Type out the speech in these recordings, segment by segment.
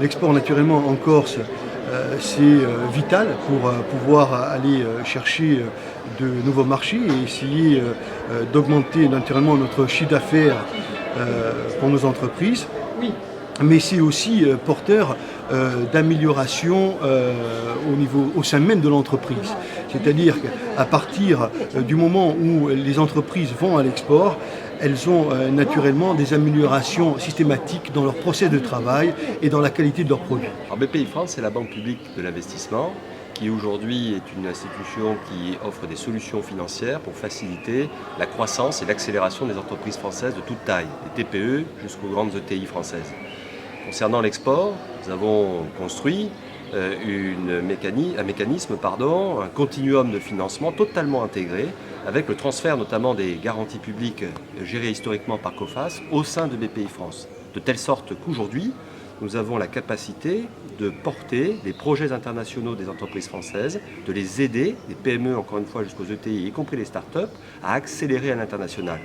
L'export naturellement en Corse, c'est vital pour pouvoir aller chercher de nouveaux marchés et essayer d'augmenter naturellement notre chiffre d'affaires pour nos entreprises. Oui. Mais c'est aussi porteur d'amélioration au sein même de l'entreprise. C'est-à-dire qu'à partir du moment où les entreprises vont à l'export, elles ont naturellement des améliorations systématiques dans leur procès de travail et dans la qualité de leurs produits. Alors Bpifrance, c'est la banque publique de l'investissement qui aujourd'hui est une institution qui offre des solutions financières pour faciliter la croissance et l'accélération des entreprises françaises de toute taille, des TPE jusqu'aux grandes ETI françaises. Concernant l'export, nous avons construit un continuum de financement totalement intégré avec le transfert notamment des garanties publiques gérées historiquement par COFACE au sein de Bpifrance. De telle sorte qu'aujourd'hui, nous avons la capacité de porter les projets internationaux des entreprises françaises, de les aider, des PME encore une fois jusqu'aux ETI, y compris les startups, à accélérer à l'international.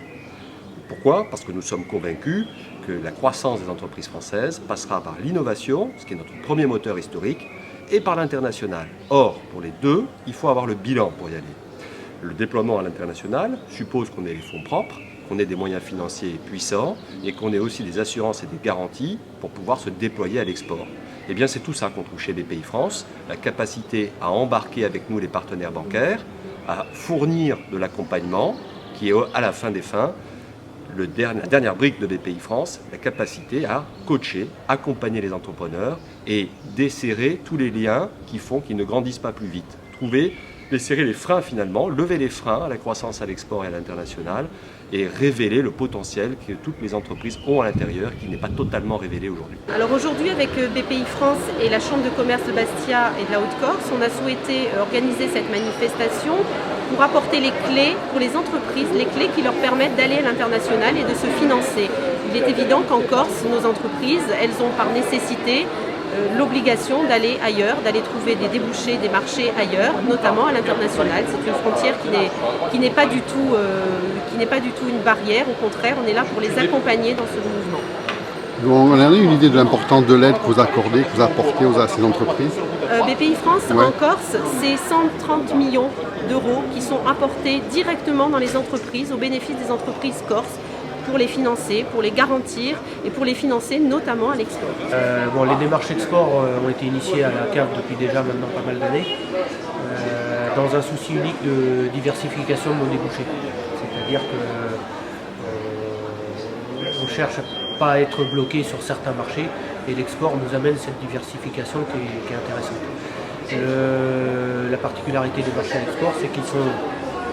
Pourquoi ? Parce que nous sommes convaincus que la croissance des entreprises françaises passera par l'innovation, ce qui est notre premier moteur historique, et par l'international. Or, pour les deux, il faut avoir le bilan pour y aller. Le déploiement à l'international suppose qu'on ait les fonds propres, qu'on ait des moyens financiers puissants et qu'on ait aussi des assurances et des garanties pour pouvoir se déployer à l'export. Eh bien, c'est tout ça qu'on trouve chez Bpifrance, la capacité à embarquer avec nous les partenaires bancaires, à fournir de l'accompagnement qui est à la fin des fins la dernière brique de Bpifrance, la capacité à coacher, accompagner les entrepreneurs et desserrer tous les liens qui font qu'ils ne grandissent pas plus vite. Desserrer les freins finalement, lever les freins à la croissance à l'export et à l'international et révéler le potentiel que toutes les entreprises ont à l'intérieur qui n'est pas totalement révélé aujourd'hui. Alors aujourd'hui avec Bpifrance et la Chambre de commerce de Bastia et de la Haute-Corse, on a souhaité organiser cette manifestation pour apporter les clés pour les entreprises, les clés qui leur permettent d'aller à l'international et de se financer. Il est évident qu'en Corse, nos entreprises, elles ont par nécessité l'obligation d'aller ailleurs, d'aller trouver des débouchés, des marchés ailleurs, notamment à l'international. C'est une frontière qui n'est pas du tout une barrière, au contraire, on est là pour les accompagner dans ce mouvement. On a une idée de l'importance de l'aide que vous accordez, que vous apportez à ces entreprises. Bpifrance en Corse, c'est 130 millions d'euros qui sont apportés directement dans les entreprises, au bénéfice des entreprises corses, pour les financer, pour les garantir et pour les financer notamment à l'export. Les démarches export ont été initiées à la CAF depuis déjà maintenant pas mal d'années, dans un souci unique de diversification de nos débouchés. C'est-à-dire qu'on cherche pas à être bloqué sur certains marchés et l'export nous amène cette diversification qui est intéressante. La particularité des marchés à l'export, c'est qu'ils sont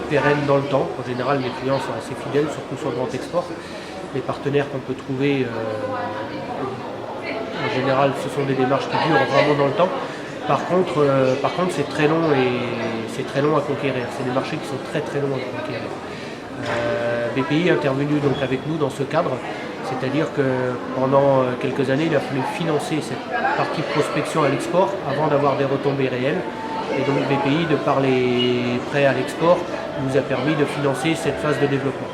pérennes dans le temps. En général, les clients sont assez fidèles, surtout sur le grand export. Les partenaires qu'on peut trouver, en général, ce sont des démarches qui durent vraiment dans le temps. Par contre, c'est très long à conquérir. C'est des marchés qui sont très très longs à conquérir. BPI est intervenu donc avec nous dans ce cadre, c'est-à-dire que pendant quelques années, il a fallu financer cette partie prospection à l'export avant d'avoir des retombées réelles. Et donc BPI, de par les prêts à l'export, nous a permis de financer cette phase de développement.